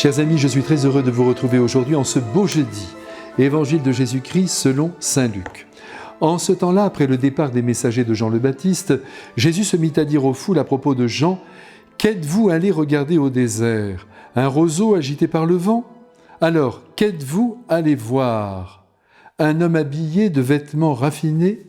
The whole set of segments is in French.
Chers amis, je suis très heureux de vous retrouver aujourd'hui en ce beau jeudi. Évangile de Jésus-Christ selon saint Luc. En ce temps-là, après le départ des messagers de Jean le Baptiste, Jésus se mit à dire aux foules à propos de Jean : « Qu'êtes-vous allés regarder au désert ? Un roseau agité par le vent ? Alors, qu'êtes-vous allés voir ? Un homme habillé de vêtements raffinés ?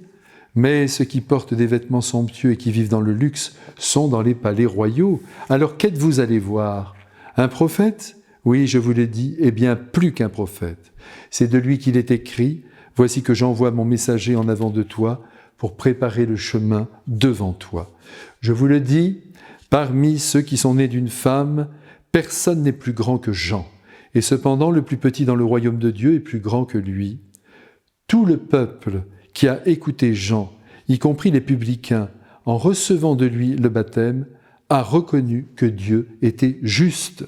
Mais ceux qui portent des vêtements somptueux et qui vivent dans le luxe sont dans les palais royaux. Alors, qu'êtes-vous allés voir ? Un prophète ? Oui, je vous l'ai dit, et bien plus qu'un prophète. C'est de lui qu'il est écrit : « Voici que j'envoie mon messager en avant de toi pour préparer le chemin devant toi. » Je vous le dis, parmi ceux qui sont nés d'une femme, personne n'est plus grand que Jean. Et cependant, le plus petit dans le royaume de Dieu est plus grand que lui. Tout le peuple qui a écouté Jean, y compris les publicains, en recevant de lui le baptême, a reconnu que Dieu était juste.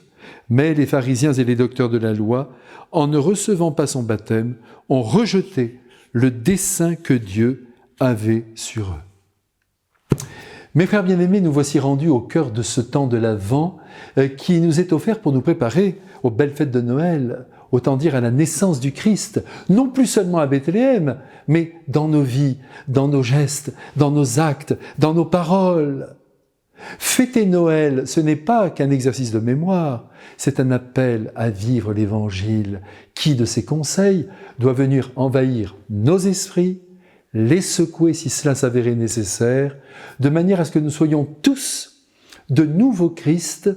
Mais les pharisiens et les docteurs de la loi, en ne recevant pas son baptême, ont rejeté le dessein que Dieu avait sur eux. Mes frères bien-aimés, nous voici rendus au cœur de ce temps de l'Avent qui nous est offert pour nous préparer aux belles fêtes de Noël, autant dire à la naissance du Christ, non plus seulement à Bethléem, mais dans nos vies, dans nos gestes, dans nos actes, dans nos paroles. Fêter Noël, ce n'est pas qu'un exercice de mémoire, c'est un appel à vivre l'Évangile qui, de ses conseils, doit venir envahir nos esprits, les secouer si cela s'avérait nécessaire, de manière à ce que nous soyons tous de nouveaux Christ,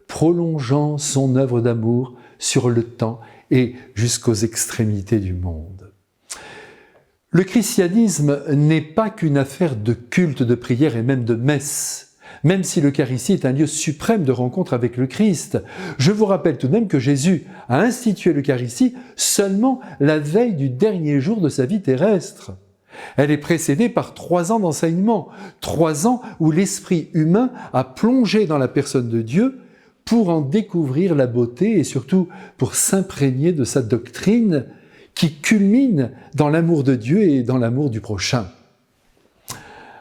prolongeant son œuvre d'amour sur le temps et jusqu'aux extrémités du monde. Le christianisme n'est pas qu'une affaire de culte, de prière et même de messe. Même si l'Eucharistie est un lieu suprême de rencontre avec le Christ. Je vous rappelle tout de même que Jésus a institué l'Eucharistie seulement la veille du dernier jour de sa vie terrestre. Elle est précédée par 3 ans d'enseignement, 3 ans où l'esprit humain a plongé dans la personne de Dieu pour en découvrir la beauté et surtout pour s'imprégner de sa doctrine qui culmine dans l'amour de Dieu et dans l'amour du prochain.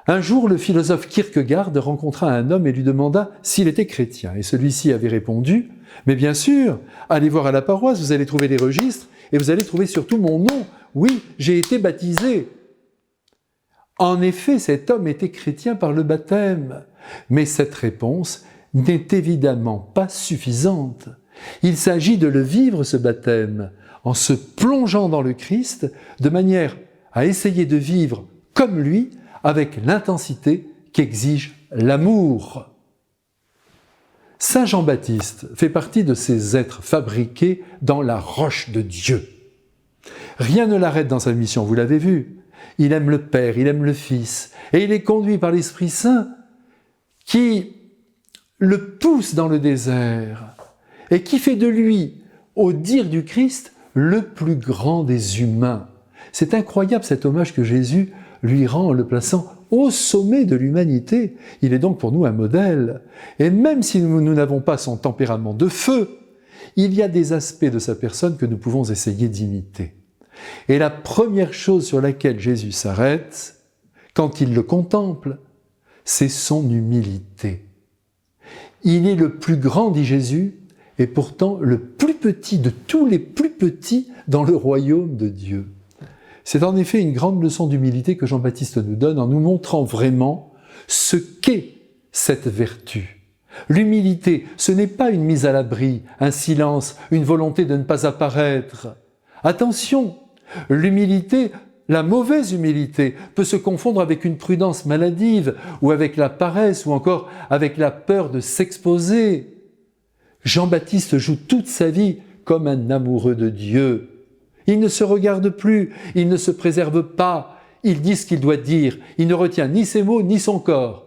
Un jour, le philosophe Kierkegaard rencontra un homme et lui demanda s'il était chrétien. Et celui-ci avait répondu : « Mais bien sûr, allez voir à la paroisse, vous allez trouver les registres et vous allez trouver surtout mon nom. Oui, j'ai été baptisé. » En effet, cet homme était chrétien par le baptême. Mais cette réponse n'est évidemment pas suffisante. Il s'agit de le vivre, ce baptême, en se plongeant dans le Christ, de manière à essayer de vivre comme lui, avec l'intensité qu'exige l'amour. Saint Jean-Baptiste fait partie de ces êtres fabriqués dans la roche de Dieu. Rien ne l'arrête dans sa mission, vous l'avez vu. Il aime le Père, il aime le Fils, et il est conduit par l'Esprit Saint qui le pousse dans le désert et qui fait de lui, au dire du Christ, le plus grand des humains. C'est incroyable cet hommage que Jésus lui rend en le plaçant au sommet de l'humanité. Il est donc pour nous un modèle. Et même si nous n'avons pas son tempérament de feu, il y a des aspects de sa personne que nous pouvons essayer d'imiter. Et la première chose sur laquelle Jésus s'arrête, quand il le contemple, c'est son humilité. Il est le plus grand, dit Jésus, et pourtant le plus petit de tous les plus petits dans le royaume de Dieu. C'est en effet une grande leçon d'humilité que Jean-Baptiste nous donne en nous montrant vraiment ce qu'est cette vertu. L'humilité, ce n'est pas une mise à l'abri, un silence, une volonté de ne pas apparaître. Attention, l'humilité, la mauvaise humilité, peut se confondre avec une prudence maladive ou avec la paresse ou encore avec la peur de s'exposer. Jean-Baptiste joue toute sa vie comme un amoureux de Dieu. Il ne se regarde plus, il ne se préserve pas, il dit ce qu'il doit dire, il ne retient ni ses mots ni son corps,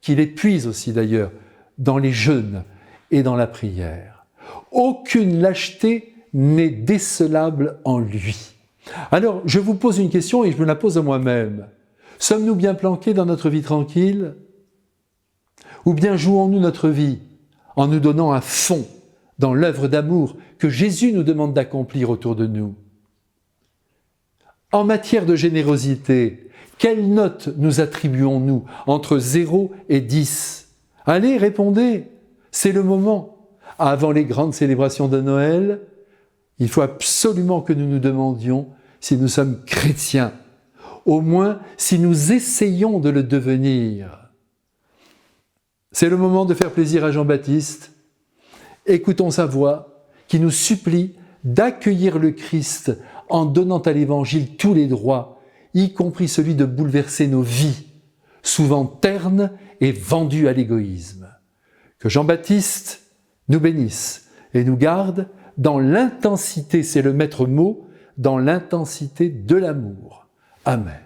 qu'il épuise aussi d'ailleurs dans les jeûnes et dans la prière. Aucune lâcheté n'est décelable en lui. Alors, je vous pose une question et je me la pose à moi-même. Sommes-nous bien planqués dans notre vie tranquille ? Ou bien jouons-nous notre vie en nous donnant à fond dans l'œuvre d'amour que Jésus nous demande d'accomplir autour de nous ? En matière de générosité, quelle note nous attribuons-nous entre 0 et 10 ? Allez, répondez, c'est le moment. Avant les grandes célébrations de Noël, il faut absolument que nous nous demandions si nous sommes chrétiens, au moins si nous essayons de le devenir. C'est le moment de faire plaisir à Jean-Baptiste. Écoutons sa voix qui nous supplie d'accueillir le Christ en donnant à l'Évangile tous les droits, y compris celui de bouleverser nos vies, souvent ternes et vendues à l'égoïsme. Que Jean-Baptiste nous bénisse et nous garde dans l'intensité, c'est le maître mot, dans l'intensité de l'amour. Amen.